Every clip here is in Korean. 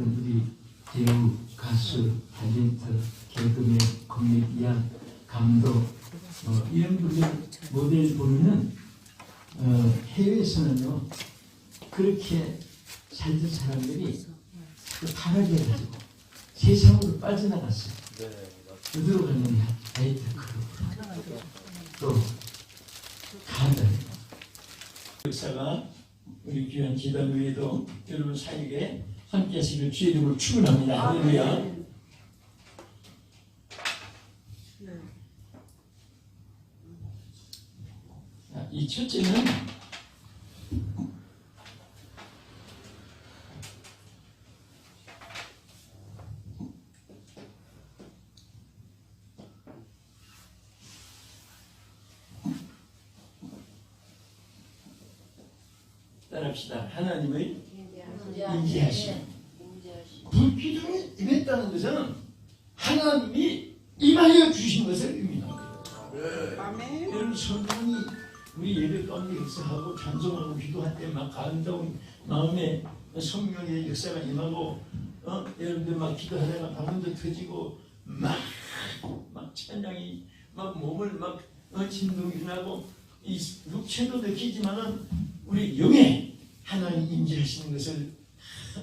어떤 우리 배우, 가수, 탤런트, 개그맨, 코미디언, 감독 이런 분들 모델 보면은 해외에서는요 그렇게 살던 사람들이 타락해가지고 세상으로 빠져나갔어요. 어디로 가느냐? 하이테크로 또 가다. 역사가 우리 귀한 기단 위에도 여러분 사역에 함께 하시길 주의 이름으로 축원합니다. 할렐루야. 이 첫째는 따라합시다. 하나님의 임재하심. 불기둥이 임했다는 것은 하나님이 임하여 주신 것을 의미합니다. 여러분 성령이 우리 예배 가운데 역사하고 찬송하고 기도할 때 막 아름다운 마음에 성령의 역사가 임하고 여러분들 막 기도하다가 방언도 터지고 막 찬양이 막 몸을 막 진동이 나고 이 육체도 느끼지만은 우리 영에 하나님 임재하시는 것을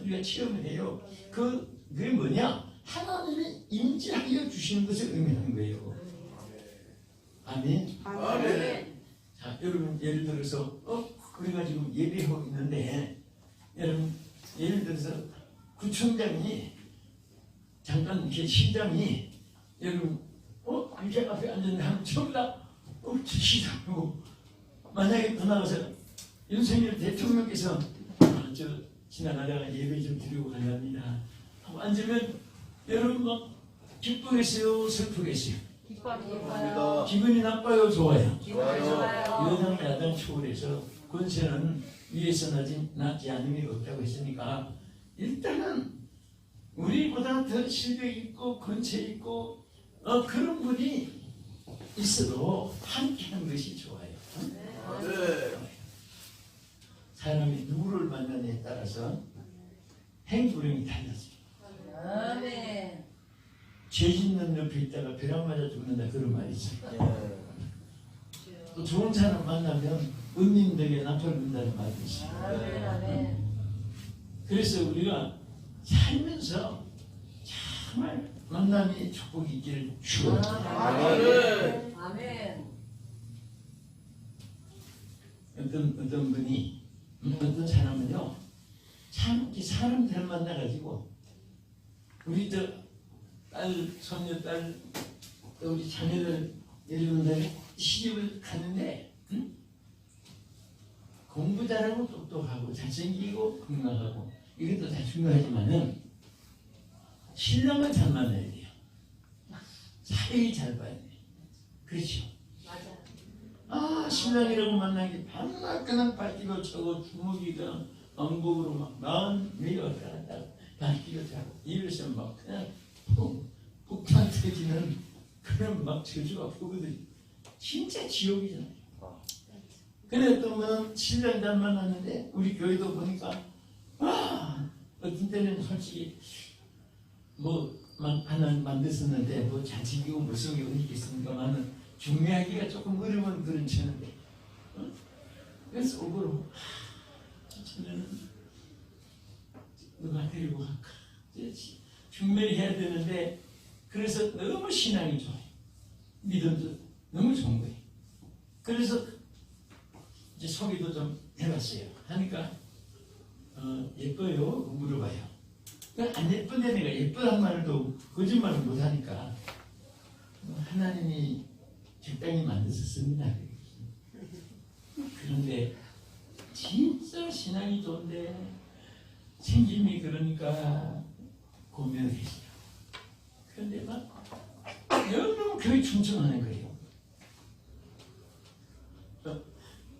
우리가 체험을 해요. 그게 뭐냐? 하나님이 임재하여 주시는 것을 의미하는 거예요. 아멘. 아멘. 자, 여러분 예를 들어서 우리가 지금 예배하고 있는데 여러분 예를 들어서 구청장이 잠깐 이렇게 시장이 여러분 이렇게 앞에 앉았는데 한 전부 다 시장하고 만약에 더 나가서 윤석열 대통령께서 저 지나가다가 예배 좀 드리고 가야 합니다 하고 앉으면 여러분 막 기쁘겠어요? 슬프겠어요? 기뻐합니다. 기분이 나빠요? 좋아요? 좋아요. 여당 야당 초월해서 권세는 위에서 나지 않음이 없다고 했으니까 일단은 우리보다 더 실력 있고 권세 있고 그런 분이 있어도 함께하는 것이 좋아요. 네. 사람이 누구를 만나느냐에 따라서 행불행이 달라집니다. 아멘. 죄 짓는 옆에 있다가 벼락 맞아 죽는다 그런 말이 있어요. 또 좋은 사람 만나면 은민들에게 나팔 분다는 말이 있어요. 아멘. 그래서 우리가 살면서 정말 만남이 축복이 있기를 축원합니다. 아멘. 아멘. 어떤 분이 어떤 사람은요 참 사람들 만나가지고 우리 딸, 손녀 딸, 또 우리 자녀들 여러분들 시집을 갔는데 공부 잘하고 똑똑하고 잘생기고 건강하고 이것도 다 중요하지만은 신랑을 잘 만나야 돼요. 사회를 잘 봐야 돼요. 그렇죠? 맞아. 신랑이라고 만나기 밤낮 그냥 발기고 차고 주먹이가 왕복으로 막 마음 위가 왔다 갔다 발기고 차고 입에서 막 그냥 폭탄 터지는 그런 막 저주가 보거든요. 진짜 지옥이잖아요. 그래 또 뭐 신랑 잘 만났는데 우리 교회도 보니까 어떤 때는 솔직히 뭐 하나 만들었는데 뭐 잘 챙기고 무성이 어디 있겠습니까만은 중매하기가 조금 어려운 그런 처인데 그래서 오고로 저는 누가 데리고 갈까 중매를 해야 되는데 그래서 너무 신앙이 좋아요. 믿음도 너무 좋은 거예요. 그래서 이제 소개도 좀 해봤어요. 하니까 예뻐요? 물어봐요. 안 예쁜데 내가 예쁘단 말도 거짓말을 못하니까 하나님이 적당히 만드셨습니다. 그런데 진짜 신앙이 좋은데 생김이 그러니까 고민을 했어요. 그런데 막 너무 교회 충성하는 거예요.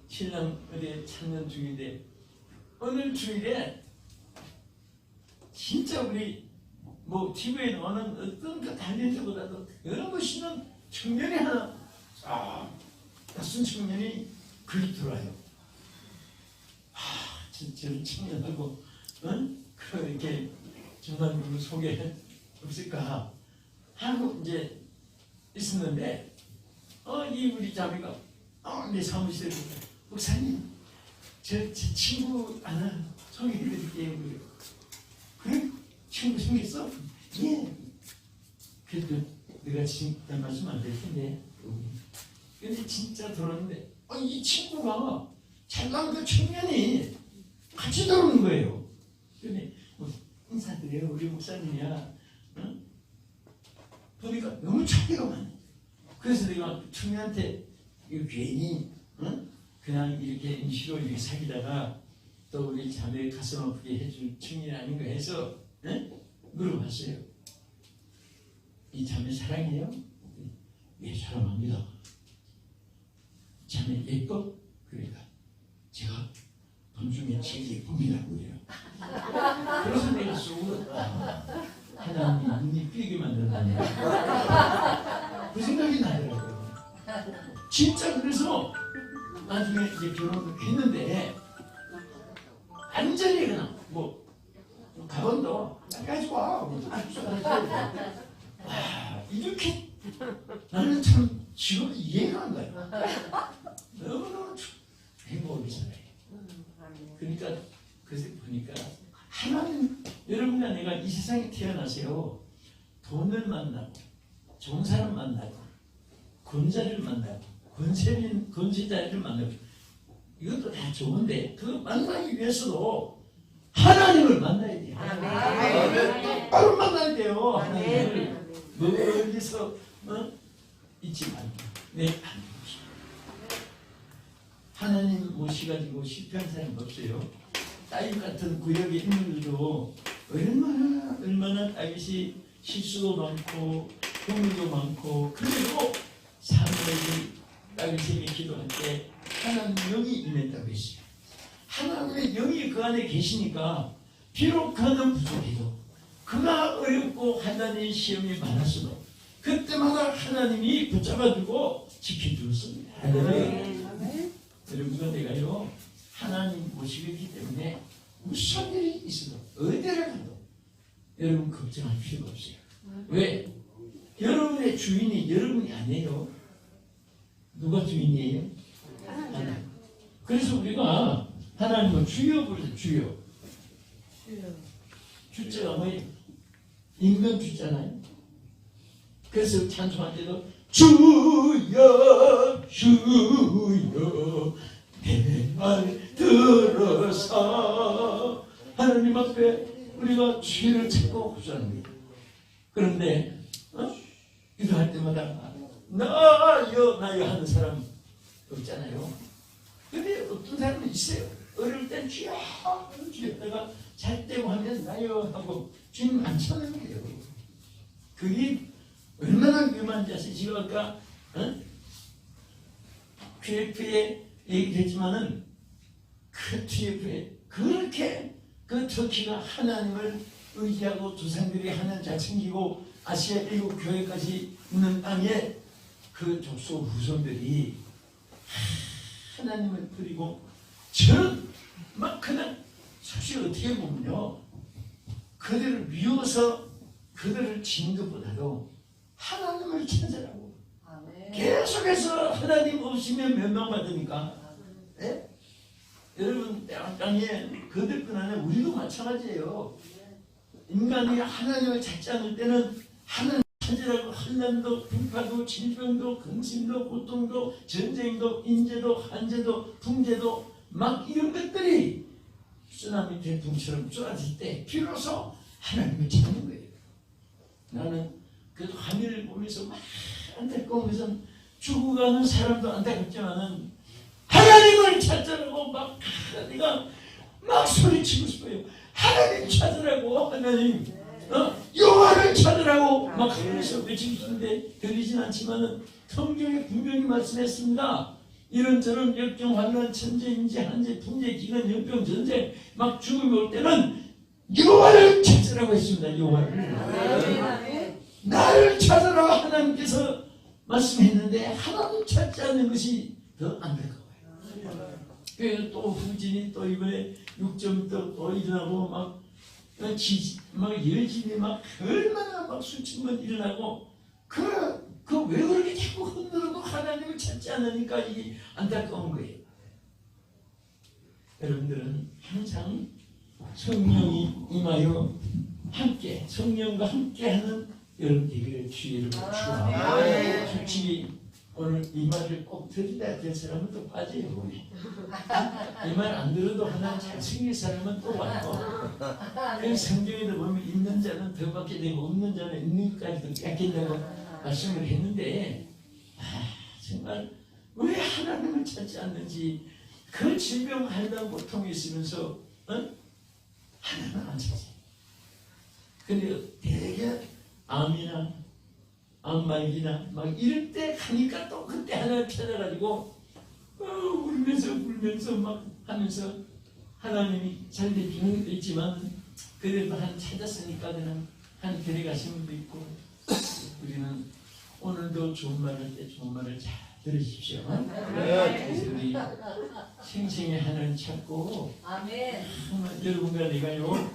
신랑 어디 찾는 중인데 오늘 주일에 진짜 우리 뭐 TV에 나오는 어떤 그 달린트보다도 여러 멋있는 청년이 하나 낯선 청년이 글이 들어와요. 저는 청년하고 그렇게 정말 누구 소개 없을까 하고 이제 있었는데 이 우리 자매가 내 사무실에 목사님 제 친구 하나 소개해드릴게요. 그래? 친구 생겼어? 예. 그래도 내가 지금 말씀 안 될 텐데. 근데 진짜 들었는데 이 친구가 잘난 그 청년이 같이 들어오는 거예요. 근데 인사드려요. 우리 목사님이야. 응? 보니까 너무 차이가 많아. 그래서 내가 청년한테 이거 괜히 그냥 이렇게 임시로 이렇게 사귀다가 또 우리 자매 가슴 아프게 해줄 청년이 아닌가 해서 물어봤어요. 이 자매 사랑해요? 예, 사랑합니다. 자매 예뻐? 그러니까 제가 돈 중에 제일 예쁩니다. 그래요. 그래서 내가 속으로 하나님 눈이 삐게 만든다네. 그 생각이 나더라고요. 진짜 그래서 나중에 이제 결혼을 했는데 완전히 그냥 가본도 가지고 와. 이렇게 나는 참 지금 이해가 안 가요. 너무너무 행복하게 살아요. 그러니까 그래서 보니까 하나님, 여러분과 내가 이 세상에 태어나세요. 돈을 만나고 좋은 사람 만나고 권자를 만나고 권세자를 만나고 이것도 다 좋은데 그 만나기 위해서도 하나님을 만나야 돼요. 바로 만나야 돼요. 하나님을 멀리서 잊지 말고 하나님 모시가지고 실패한 사람이 없어요. 다윗 같은 구역에 있는 일도 얼마나 다윗이 실수도 많고 공의도 많고 그래도 사무엘이 다윗에게 기도할 때 하나님 영이 임했다고 했어요. 하나님의 영이 그 안에 계시니까 비록 그는 부족해도 그가 어렵고 하나님의 시험이 많았어도 그때마다 하나님이 붙잡아주고 지켜주었습니다. 여러분과 내가요 하나님 모시기 때문에 무슨 일이 있어도 어디를 가도 여러분 걱정할 필요가 없어요. 왜? 여러분의 주인이 여러분이 아니에요. 누가 주인이에요? 하나님. 그래서 우리가 하나님을 주여 부르죠. 주여. 주자가 뭐예요? 임금 주잖아요. 그래서 찬송할 때도 주여 주여 내 말 들어서 하나님 앞에 우리가 죄를 찾고 구하는 거예요. 그런데 이거 할 때마다 나여 하는 사람 없잖아요. 근데 어떤 사람은 있어요. 어릴 땐 주여 주였다가 잘 때 하면 나여 하고 주님 안 찾는 거예요. 그게 얼마나 위험한지 아세요? 지금 아까 QF에 얘기를 했지만은 그 QF에 그렇게 그 터키가 하나님을 의지하고 조상들이 하나님 잘 챙기고 아시아 일곱 교회까지 있는 땅에 그 족속 후손들이 하나님을 버리고 저는 막 그냥 사실 어떻게 보면요 그들을 미워서 그들을 진 것보다도 하나님을 찾으라고 계속해서 하나님 없으면 멸망받으니까 네? 여러분 땅에 그들 뿐 아니라 우리도 마찬가지예요. 인간이 하나님을 찾지 않을 때는 하나님 찾으라고 환난도 불파도 질병도 근심도 고통도 전쟁도 인재도 한재도 풍재도 막 이런 것들이 쓰나미 대풍처럼 쏟아질 때 비로소 하나님을 찾는 거예요. 나는 그 하늘을 보면서 막 안타까우면서 죽어가는 사람도 안타깝지만은 하나님을 찾으라고 막 내가 막 소리치고 싶어요. 하나님 찾으라고 하나님 여호와를 찾으라고 막 하면서 외치고 싶은데 들리진 않지만은 성경에 분명히 말씀했습니다. 이런저런 역경 환난 천재 인재 한재 풍재 기근 연병 전쟁 막 죽음이 올 때는 여호와를 찾으라고 했습니다. 여호와를 나를 찾으라 하나님께서 말씀했는데 하나님 찾지 않는 것이 더 안타까워요. 그래서 또 후진이 또 이번에 6점 또 일어나고 막 막 여진이 막 얼마나 막 수천 번 일어나고 그 왜 그렇게 자꾸 흔들어도 하나님을 찾지 않으니까 이게 안타까운 거예요. 여러분들은 항상 성령이 임하여 함께 성령과 함께하는 여러분 되기를 주의를 축원합니다. 솔직히 오늘 이 말을 꼭 들으려 될 사람은 또 빠져요. 이 말 안 들어도 하나 잘생긴 사람은 또 왔고, 그 성경에도 보면 있는 자는 더 받게 되고 없는 자는 있는 것까지도 뺏긴다고 말씀을 했는데, 정말 왜 하나님을 찾지 않는지, 그 질병 앓는 고통이 있으면서 하나님을 안 찾아요. 근데 되게 암이나 암말기나 막 이럴 때 가니까 또 그때 하나님 찾아가지고 울면서 막 하면서 하나님이 잘 되는 것도 있지만 그래도 한 찾았으니까 그냥 한 데려가신 분도 있고, 우리는 오늘도 좋은 말 할 때 좋은 말을 잘 들으십시오. 그래서 우리 생생히 하나님 찾고 정말 여러분과 내가요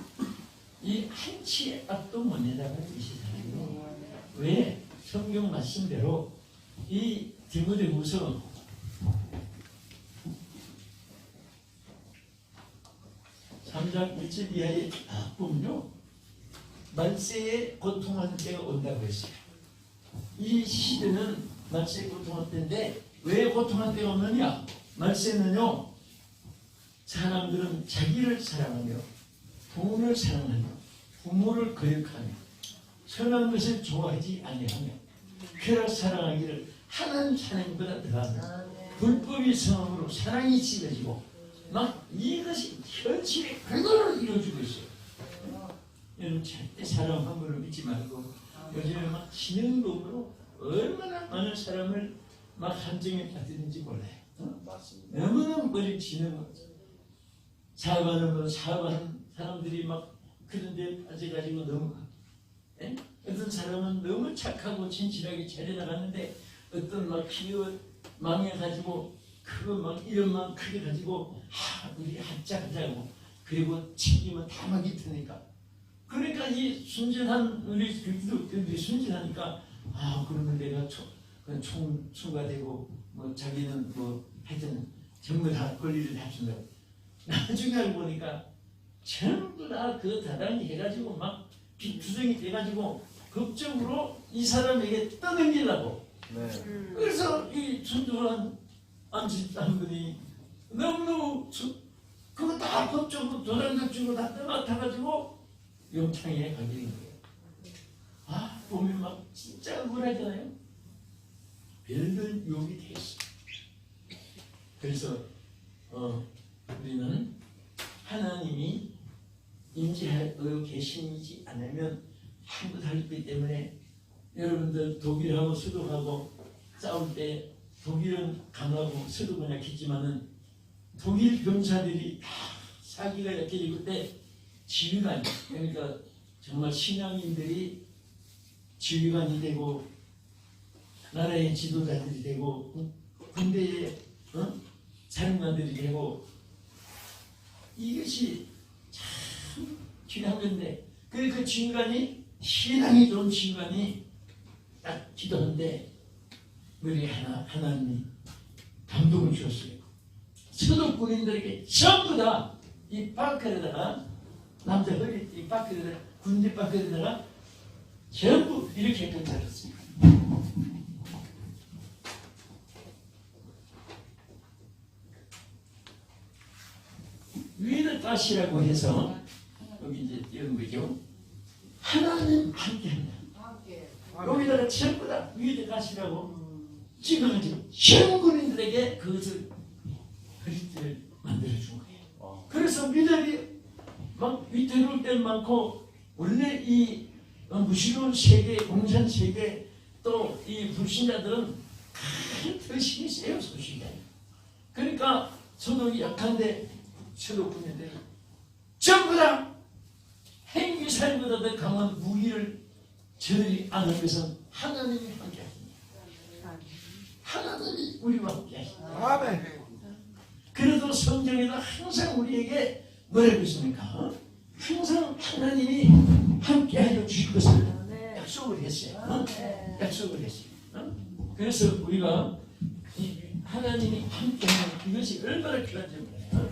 이 한치의 앞도 못 내다가 이 세상에 왜 성경 말씀대로 이 디모데후서 3장 1절 이하에 보면요 말세에 고통하는 때가 온다고 했어요. 이 시대는 말세에 고통할 때인데 왜 고통할 때가 오느냐? 말세는요 사람들은 자기를 사랑하며 돈을 사랑하며 부모를 거역하며 선한 것을 좋아하지 아니하며 쾌락 사랑하기를 하나님 사랑보다 더하며 불법이 성함으로 사랑이 찢어지고 막 이것이 현실의 그대로 이루어지고 있어요. 여러분 절대 사람 함부로 믿지 말고 요즘에 막 진행론으로 얼마나 많은 사람을 막 함정에 빠뜨리는지 몰라요. 너무나 머리 진행 사업하는 사람들이 막 그런데 빠져가지고 너무 어떤 사람은 너무 착하고 진실하게 차려나가는데 어떤 막 기어 망해가지고 그거 막 이름만 크게 가지고 우리 합작하자고 그리고 챙기면 다 막이트니까 그러니까 이 순진한 우리 그리스도인들이 순진하니까 그러면 내가 총수가 되고 뭐 자기는 뭐 하여튼 전부 다 권리를 다 준다고 나중에 알고 보니까 전부 다 그 다단히 해가지고 막 빚투성이 돼가지고 법적으로 이 사람에게 떠넘기려고 그래서 이 순수한 안집한 분이 너무너무 그거 다 법적으로 도장도 주고 다 떠맡아가지고 영창에 가게 된 거예요. 보면 막 진짜 억울하잖아요. 별별 유혹이 돼 있어. 그래서 우리는 하나님이 임재하여 계시지 않으면 아무것도 할 수 있기 때문에 여러분들 독일하고 서독하고 싸울 때 독일은 강하고 서독은 약했지만은 독일 병사들이 다 사기가 약해지고 그때 지휘관 그러니까 정말 신앙인들이 지휘관이 되고 나라의 지도자들이 되고 군대의 사령관들이 되고 이것이 참 중요한 건데 그 지휘관이 신앙이 좋은 지휘관이 딱 기도하는데 우리 하나님이 감동을 주었어요. 서독 군인들에게 전부 다 이 바클에다가 남자 허리 이 바클에다가 군대 바클에다가 전부 이렇게 건드렸습니다. 위를 따시라고 해서 여기 이제 이런 거죠. 하나님 함께합니다. 여기다가 전부 다 위를 따시라고 지금은 지금 시험군인들에게 그것을 그리스도를 만들어준 거예요. 그래서 미달이 막 위태로울 때는 많고 원래 이 무신론 세계, 공산 세계 또 이 불신자들은 큰 힘이 세요. 소신자. 그러니까 소독이 약한데 서독군인들이 전부 다 핵미사일보다 더 강한 무기를 저들이 안을 위해서 하나님이 함께하십니다. 하나님이 우리와 함께하십니다. 아멘. 그래도 성경에는 항상 우리에게 뭐라고 있습니까? 항상 하나님이 함께하여 주실 것을 약속을 했어요. 약속을 했어요. 그래서 우리가 하나님이 함께하는 이것이 얼마나 필요한지 몰라요.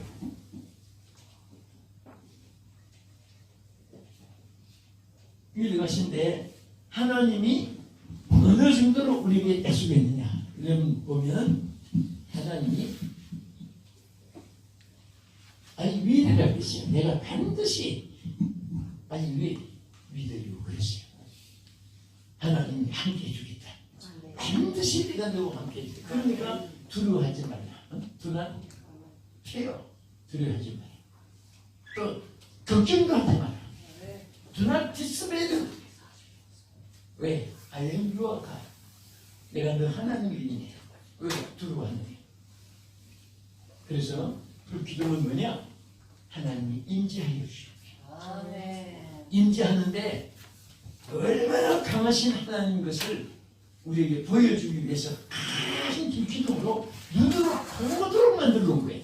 읽어가신데 하나님이 어느 정도로 우리에게 약속했느냐 이런 보면 하나님이 아니 위대라고 했어요. 내가 반드시 아니 위대라고 그랬어요. 하나님이 함께 해주겠다. 반드시 내가 너와 함께 해주겠다. 그러니까 두려워하지 말라. 두나 피해요. 두려워하지 마라. 또 걱정도 하지 마라. Do not dismayed. 왜? I am your God. 내가 너 하나님이니. 왜 두려워하느냐? 그래서 불기둥은 뭐냐? 하나님이 임재하여 주십니다. 임재하는데 얼마나 강하신 하나님 것을 우리에게 보여주기 위해서 큰 기둥으로 눈으로 보도록 만들어 놓은 거예요.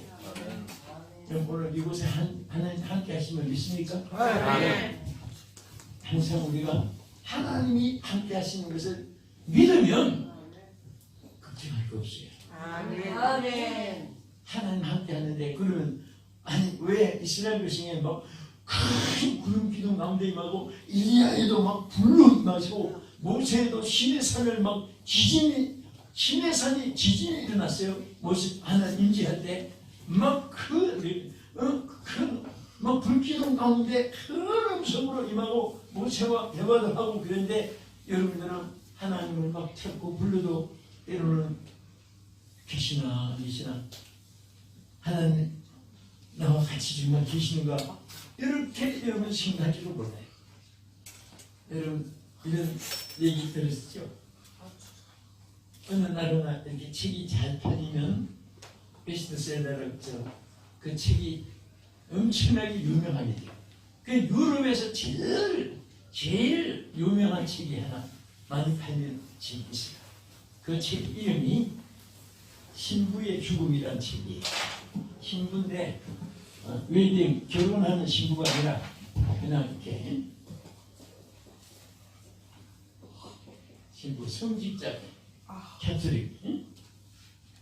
그럼 오늘 이곳에 하나님 함께 하시면 믿습니까? 항상 우리가 하나님이 함께 하시는 것을 믿으면 걱정할 거 없어요. 하나님 함께 하는데 그러면 아니 왜 이스라엘 백성에 막 큰 구름 기둥 가운데 임하고 일리야에도 막 불로 임하시고 모세에도 신의 산을 막 신의 산이 지진이 일어났어요. 모세 하나님 임재할 때 막 막 불기둥 가운데 큰 음성으로 임하고 모세와 대화도 하고 그런데 여러분들은 하나님을 막 찾고 불러도 때로는 계시나 계시나 하나님 나와 같이 정말 계시는가 이렇게 여러분 생각할지도 몰라요. 여러분 이런 얘기 들으시죠? 어느 나라나 이렇게 책이 잘 팔리면 베스트셀러라고 그 책이 엄청나게 유명하게 돼요. 그 유럽에서 제일 유명한 책이 하나 많이 팔리는 책이 있어요. 그 책 이름이 신부의 죽음이라는 책이에요. 신부인데 웨딩 결혼하는 신부가 아니라 그냥 이렇게 신부 성직자 캐톨릭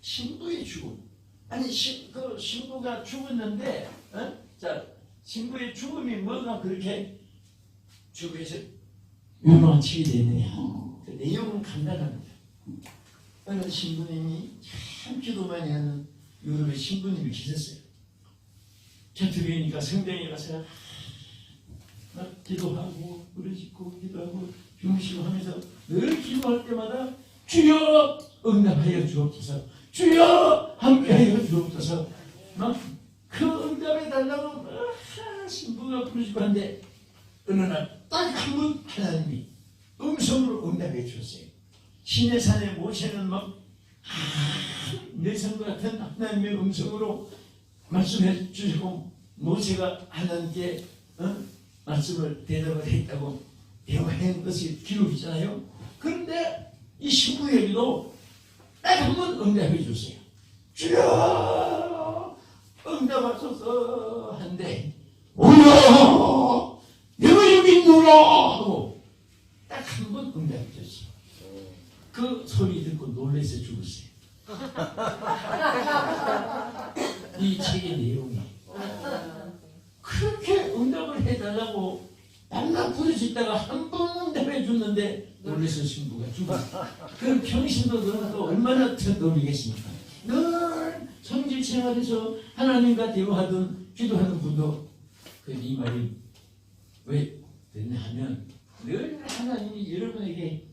신부의 죽음. 아니 그 신부가 죽었는데 자 신부의 죽음이 뭐가 그렇게 주변에서 유명한 책이 되느냐. 그 내용은 간단합니다. 어느 신부님이 참 기도 많이 하는 유럽의 신부님이 계셨어요. 캐톨릭이니까 성당에 가서 막 기도하고 부르짖고 기도하고 주무시고 하면서 늘 기도할 때마다 주여 응답하여 주옵소서, 주여 함께하여 주옵소서. 막 그 응답에 달라고 신부가 부르짖고 하는데 어느 날 딱 한 번 하나님이 음성으로 응답해 주셨어요. 신의 산에 모세는 막 내성과 같은 하나님의 음성으로 말씀해 주시고 모세가 하나님께 말씀을 대답을 했다고 대화한 것이 기록이잖아요. 그런데 이 신부에게도 딱 한 번 응답해 주세요. 주여 응답하소서 한데 오여 내가 여기 있노라 하고 딱 한 번 응답해 줬어요. 그 소리 듣고 놀라서 죽었어요. 이 책의 내용이 그렇게 응답을 해달라고 만나 부르짖다가 한 번 응답해 줬는데 놀라서 신부가 죽었어요. 그럼 평신도들은 또 얼마나 놀리겠습니까? 늘 성질 생활에서 하나님과 대화하던 기도하는 분도 이 말이 왜 됐냐 하면 늘 하나님이 여러분에게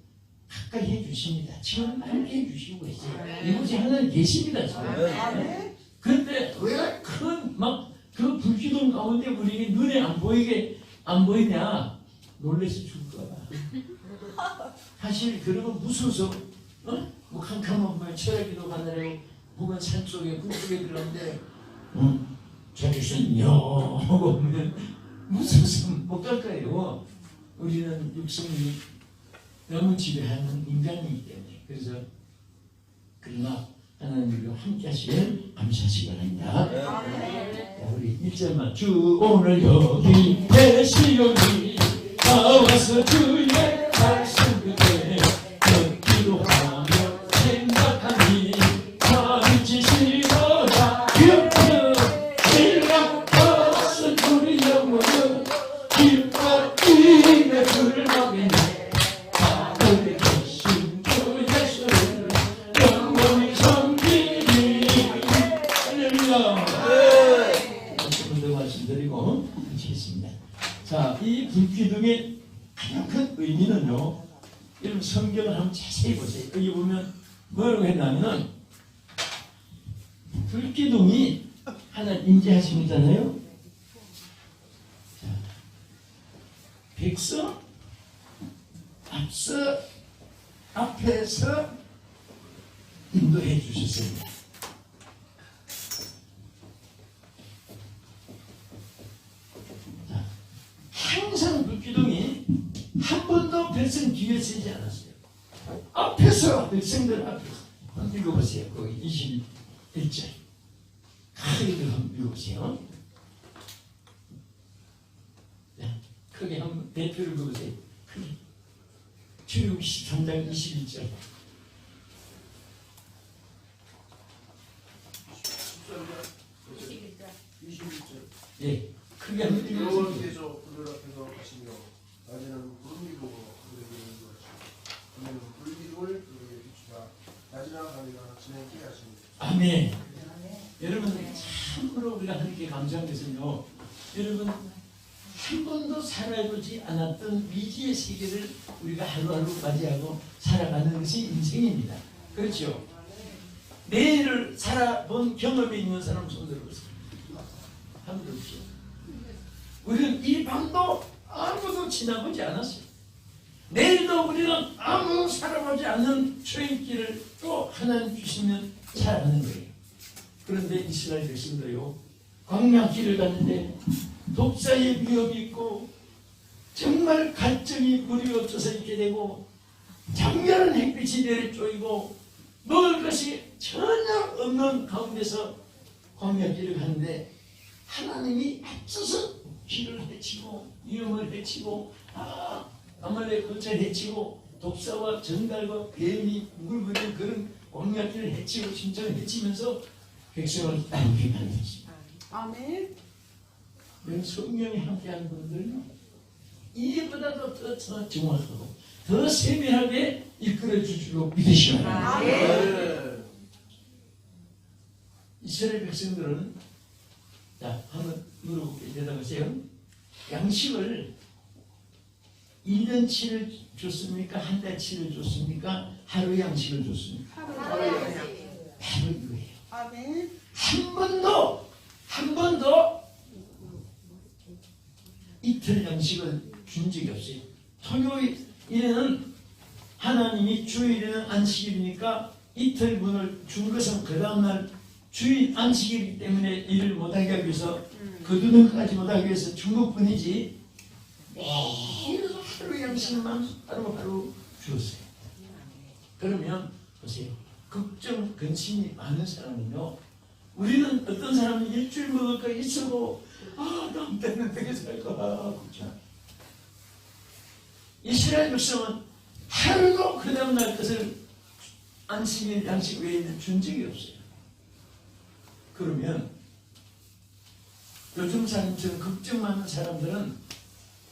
가까이 해주십니다. 지금 함께 해주시고 있어요. 이곳에 하나님 계십니다. 지금. 그런데 왜 큰 막 그 불기둥 가운데 우리에게 눈에 안 보이냐? 놀라서 죽을까봐. 사실 그러면 무서워서 뭐 캄캄한 밤에 철야기도 가느라고 혹은 산속에 굴속에 들어갔는데 저기서요 하고 하면 무서워서 못 갈 거예요. 우리는 육성이 너무 지배하는 인간이기 때문에. 그래서 그러나 하나님과 함께 하시길 감사하시기 바랍니다. 자, 우리 1절만 주 오늘 여기 계시오니 나와서 주의 말씀 듣게 기도하며 생각하니 가르치시도다 기억하여 신랑 벗은 우리 영혼은 기뻐 이내 불멍이네 하늘에 계신 주 예수를 영원히 섬기니 할렐루야. 먼저 말씀드리고 마치겠습니다. 자, 이 불기둥의 가장 큰 의미는요, 여러분 성경을 한번 자세히 보세요. 여기 보면 뭐라고 했냐면은 불기둥이 하나 임재하십니다요. 자, 백성 앞에서 인도해 주셨습니다. 자, 항상 불기둥이 한 번도 백성 뒤에 서지 않았어요. 앞에서 백성들 앞에서 한번 읽어보세요. 거기 21절 크게 한번 읽어보세요. 네, 크게 한번 대표를 읽어보세요. 크게. 출애굽기 13장 21절. 예, 크게 한번 읽어보세요. 여호와께서 그들 앞에서 하시며 낮에는 구름 기둥으로 그들에게 인도하시고 밤에는 불기둥을 그들에게 비추사 낮이나 밤이나 지내게 하시니. 아멘. 여러분 참으로 우리가 하나님께 감사한 것은요, 여러분 한 번도 살아보지 않았던 미지의 세계를 우리가 하루하루 맞이하고 살아가는 것이 인생입니다. 그렇죠? 내일을 살아본 경험이 있는 사람 손 들어보세요. 한번 들으십시오. 우리는 이 밤도 아무도 지나보지 않았어요. 내일도 우리는 아무 살아보지 않는 초행길을 또 하나님 주시면 살아가는 거예요. 그런데 이스라엘 백성들요, 광야길을 갔는데 독사의 위협이 있고 정말 갈증이 물이 없어서 있게 되고 장렬한 햇빛이 내려 쪼이고 먹을 것이 전혀 없는 가운데서 광야길을 가는데 하나님이 앞서서 길을 해치고 위험을 해치고 아말렉 거처를 해치고 독사와 전갈과 뱀이 물부는 그런 광야길을 해치고 심장을 해치면서 백성을 따르게 만들었습니다. 아멘. 성령이 함께하는 분들은 이보다도 더 정확하고 더 세밀하게 이끌어 줄 줄로 믿으시기 바랍니다. 이스라엘 백성들은, 자, 한번 물어볼게요. 대답하세요. 양식을 1년치를 줬습니까? 한 달치를 줬습니까? 하루 양식을 줬습니까? 바로 이거예요. 아멘. 한 번도 이틀 양식을 준 적이 없어요. 토요일에는 하나님이 주일에는 안식일이니까 이틀 분을 준 것은 그 다음날 주일 안식일이기 때문에 일을 못하게 하기 위해서 거두는까지 못하기 위해서 준 것뿐이지 매일 하루 양식만 하루하루 주었어요. 그러면 보세요. 걱정, 근심이 많은 사람은요, 우리는 어떤 사람은 일주일 먹을 거 있어도 다음 때는 어떻게 살까 걱정. 이스라엘 백성은 하루도 그 다음날 것을 안식일 양식 외에는 준 적이 없어요. 그러면 요즘 사람처럼 걱정 많은 사람들은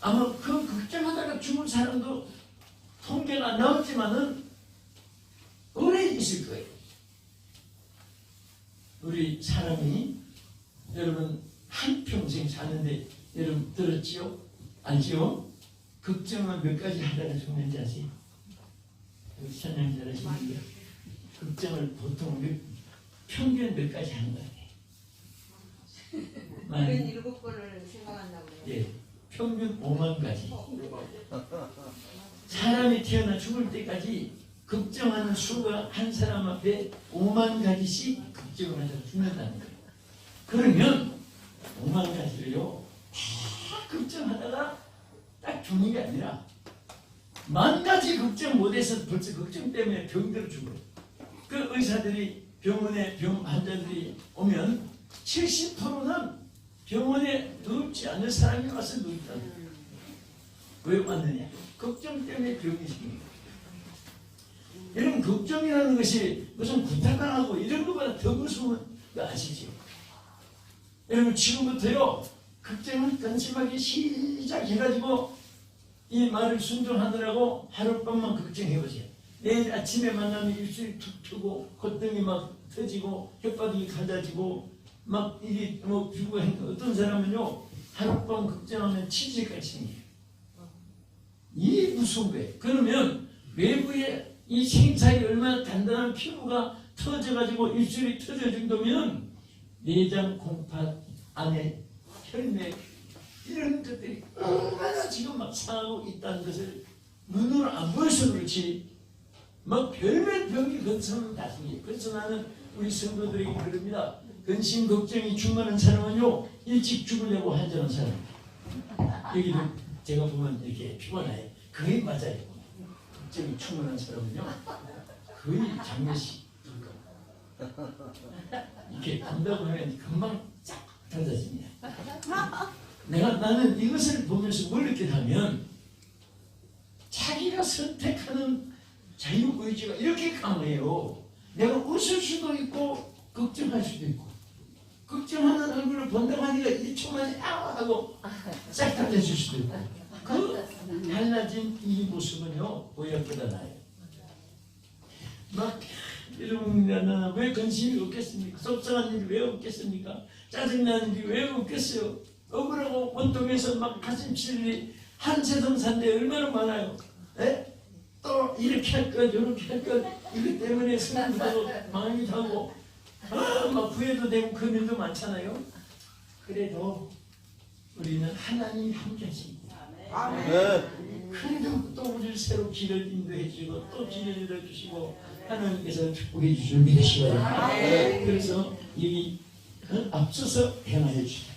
아마 그 걱정하다가 죽은 사람도 통계가 안 나왔지만은 오래 있을 거예요. 우리 사람이 여러분 한평생 사는데 여러분 들었지요? 알지요? 걱정은 몇 가지 하다가 죽는지 아세요? 우리 사장님 잘 아시는데 걱정을 보통 평균 몇 가지 하는 거예요? 그런 7번을 생각한다고 해요. 예, 평균 5만 가지. 사람이 태어나 죽을 때까지 걱정하는 수가 한 사람 앞에 5만 가지씩 걱정을 하다가 죽는다는 거예요. 그러면 5만 가지를요 다 걱정하다가 딱 죽는 게 아니라 10,000가지 걱정 못해서 벌써 걱정 때문에 병들어 죽어요. 그 의사들이 병원에 병 환자들이 오면 70%는 병원에 눕지 않는 사람이 와서 눕다. 왜 왔느냐? 걱정 때문에 병이 생깁니다. 이런 걱정이라는 것이 무슨 구타당하고 이런 것보다 더 무서운 거 아시죠? 여러분 지금부터요 걱정을 근심하기 시작해가지고 이 말을 순종하느라고 하룻밤만 걱정해보세요. 내일 아침에 만나면 입술이 툭 트고 콧등이 막 터지고 혓바닥이 갈라지고 막 이게 뭐 피부가 어떤 사람은요 하룻밤 걱정하면 치질까지 생겨요. 이 무서운 거예요. 그러면 외부에 이 생사에 얼마나 단단한 피부가 터져가지고 입술이 터질 정도면 내장 공파 안에 혈맥 이런 것들이 얼마나 지금 막 상하고 있다는 것을 눈으로 안 보여서 그렇지 막 별별 병이 근성은 다 생겨요. 그래서 나는 우리 성도들에게 그럽니다. 근심 걱정이 충만한 사람은요 일찍 죽으려고 한전한 사람입니다. 여기도 제가 보면 이렇게 피곤해요. 거의 맞아요. 걱정이 충만한 사람은요 거의 장례식 이렇게 본다고 하면 금방 쫙 닫아집니다. 나는 이것을 보면서 뭘 느끼냐면 자기가 선택하는 자유의지가 이렇게 강해요. 내가 웃을 수도 있고 걱정할 수도 있고 걱정하는 얼굴을 본다고 하니까 1초 만에 아 하고 싹 닫아줄 수도 있고 그 달라진 이 모습은요 오역보다 나아요. 막 여러분 왜 근심이 없겠습니까? 속상한 일이 왜 없겠습니까? 짜증나는 일이 왜 없겠어요? 억울하고 원통해서 막 가슴 칠 일이 한세상산데 얼마나 많아요. 에? 또 이렇게 할 것 저렇게 할 것 이것 때문에 승부도 마음이 타고 막 후회도 되고 그런 일도 많잖아요. 그래도 우리는 하나님이 함께 하십니다. 그래도 또 우리를 새로 길을 인도해 주시고 또 길을 열어주시고 하나님께서 축복해 주실 믿으시기 바랍니다. 그래서 여기 앞서서 행하여 주시고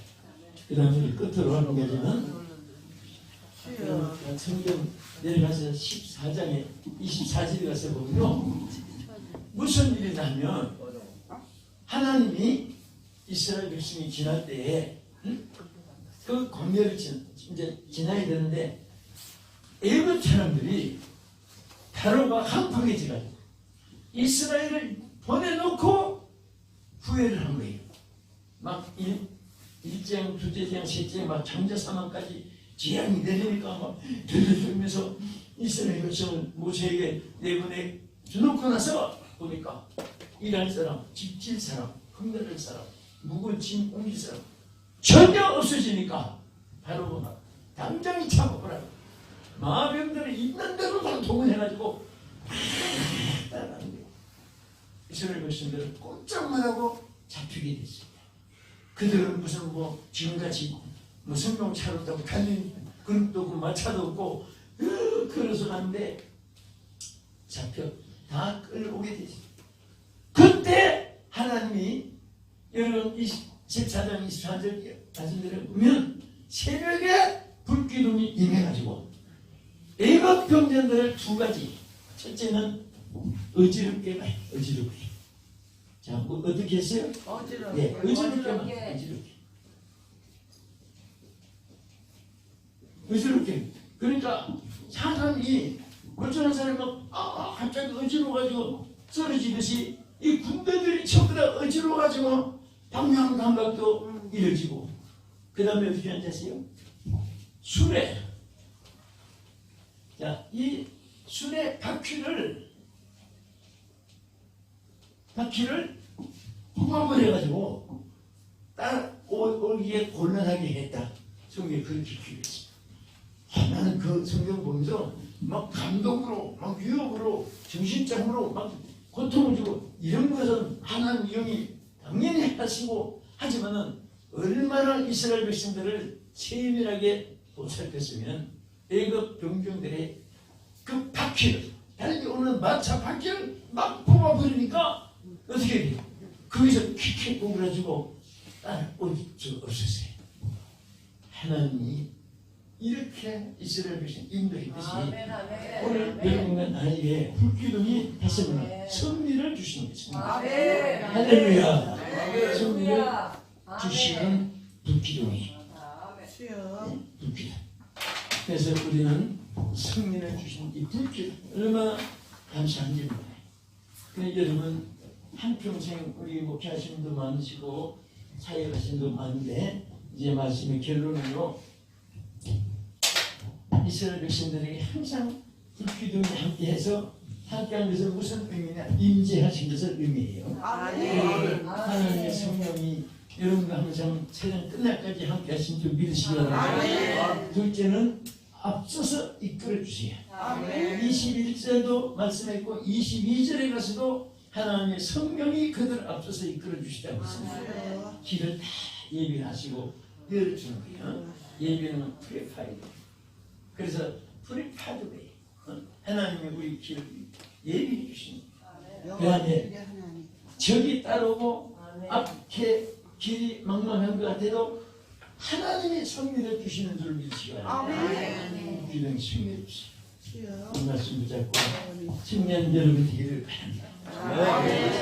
그 다음에 끝으로 하는 것은 성경 내려가서 14장에 24절에 가서 보면요 무슨 일이 나면 하나님이 이스라엘 백성이 지날 때에 그 광야를 이제 지나야 되는데 애굽 사람들이 바로가 한방해져가지고 이스라엘을 보내놓고 후회를 한 거예요. 막 1장, 2장, 3장 막 장자 사망까지 재앙이 내리니까 막 들들면서 이스라엘 백성을 모세에게 내보내 주놓고 나서 보니까 일할 사람, 집질 사람, 흠내를 사람, 묵은 짐 옮길 사람 전혀 없어지니까 바로가 당장이 잡아보라고 마병들을 있는 대로 다 동원해가지고 따라가는 거예요. 이스라엘 백성들은 꼼짝만 하고 잡히게 됐습니다. 그들은 무슨 뭐 지금같이 뭐 성경차로 타고 달린 그릇도 없고 마차도 없고 걸어서 가는데 잡혀 다 끌어오게 되죠. 그때 하나님이 여러분 14장 24절 말씀대로 보면 새벽에 불기둥이 임해가지고 애굽 병전들을 두 가지 첫째는 어지럽게 봐요. 어지럽게 자 뭐 어떻게 했어요? 어지럽게. 네, 어지럽게 어지럽게 그러니까 사람이 멀쩡한 사람이 막 갑자기 어지러워가지고 쓰러지듯이 이 군대들이 전부 다 어지러워가지고 방향감각도 이어지고 그 다음에 어떻게 앉았어요? 술에 자, 이 술의 바퀴를 뽑아버려가지고 오기에 곤란하게 했다. 성경에 그렇게 기록했습니다. 나는 그 성경 보면서 막 감동으로, 막 유혹으로, 정신적으로 막 고통을 주고 이런 것은 하나님 영이 당연히 하시고 하지만은 얼마나 이스라엘 백성들을 세밀하게 보살폈으면 애굽 병정들의 그 바퀴를 달려오는 마차 바퀴를 막 뽑아버리니까 어떻게 돼요? 거기서 킥킥 오그라지고 따라올 수 없었어요. 하나님이 이렇게 이스라엘 백성 인도했듯이 아멘, 아멘. 오늘 여러분과 나에게 불기둥이 다시 한번 승리를 주시는 것입니다. 아멘. 할렐루야. 아멘. 승리를 아멘. 주시는 불기둥이 아멘. 주여. 불기둥. 그래서 우리는 승리를 주신 이 불기둥 얼마나 감사한지 몰라요. 그러니까 여러분 한평생 우리 목회하시는 분도 많으시고 사역하시는 분도 많은데 이제 말씀의 결론으로 이스라엘 백성들에게 항상 불기둥이 함께해서 함께하는 것은 무슨 의미냐? 임재하신 것을 의미해요. 아멘. 하나님의 성령이 여러분과 항상 세상 끝날까지 함께하신 줄 믿으시기 바랍니다. 아멘. 둘째는 앞서서 이끌어 주세요. 아멘. 21절도 말씀했고 22절에 가서도 하나님의 성령이 그들을 앞서서 이끌어 주시다고 했습니다. 길을 다 예비하시고 열어주는 거예요. 예비는 프리파이드. 그래서 프리파드웨이. 하나님의 우리 길을 예비해 주십니다. 그 안에 적이 따르고 앞에 길이 망망한 것 같아도 하나님의 승리를 주시는 줄 믿으시기 바랍니다. 기둥이 승리해 주세요. 이 말씀 붙잡고 청년 여러분 되기를 바랍니다.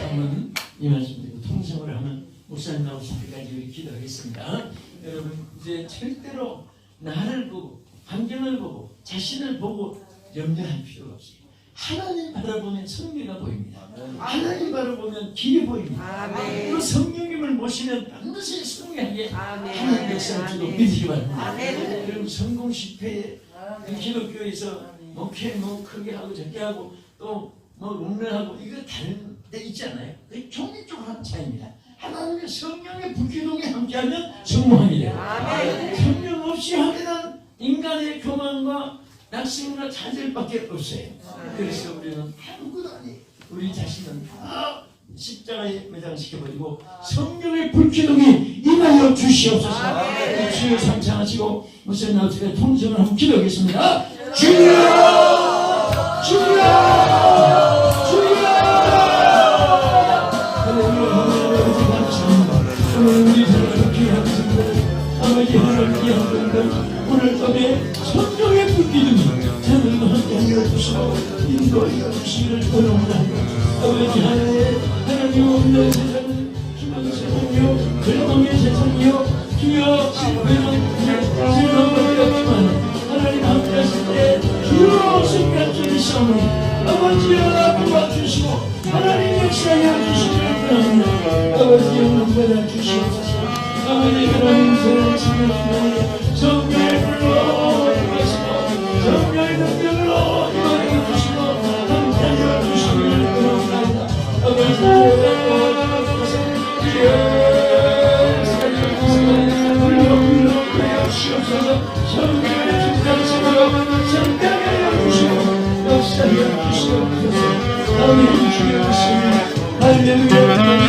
한번 이 말씀 듣고 통성을 하면 목사님 나오실 때까지 우리 기도하겠습니다. 여러분 이제 절대로 나를 보고 환경을 보고 자신을 보고 염려할 필요가 없어요. 하나님 바라보면 승리가 보입니다. 하나님 바라보면 길이 보입니다. 그 성령님을 모시면 반드시 승리하게 하나님 백성들도 믿으시기 바랍니다. 여러분 성공 실패에 기독교에서 목회 크게 하고 적게 하고 또 운명하고 이거 다른 데 있지 않아요? 종류적으로 차이입니다. 하나님의 성령의 불기둥이 함께하면 성공합니다. 성령 없이 하면 인간의 교만과 낙심과 좌절밖에 없어요. 그래서 우리는 아무것도 아니에요. 우리 자신은 다 십자가에 매장시켜버리고 성령의 불기둥이 임하여 주시옵소서. 주여 상상하시고 무슨 나우스가 통성을 한번 기도하겠습니다. 주여! 주여! 주여! 할렐루야! 감사합니다. 오늘 우리 사랑하는 귀한 성도들 아버지 하나님 귀한 분들 오늘 밤에 성령의 불기둥이 저들과 함께 하여 주시고 인도하여 주시기를 원합니다. 아버지 하나님 없는 세상은 희망의 세상이요 절망의 세상이요 주여 실패는 실망밖에 없지만 하나님 함께 하실 때 주여 승리하시는 시험을 아버지여 도와주시고 하나님 역사하여 주시기를 원합니다. 아버지 영광 받아주시옵소서. 아버지 하나님 사랑의 성령님의 성령의 불로 임하시고 성령의 능력으로 임하여 주시고 함께하여 주시기를 원합니다. 아버지 불로 주시옵소서. 성령의 중간성으로 성장하여 주시고 역사하여 주시옵소서. 아멘. 주여 말씀을 할렐루야.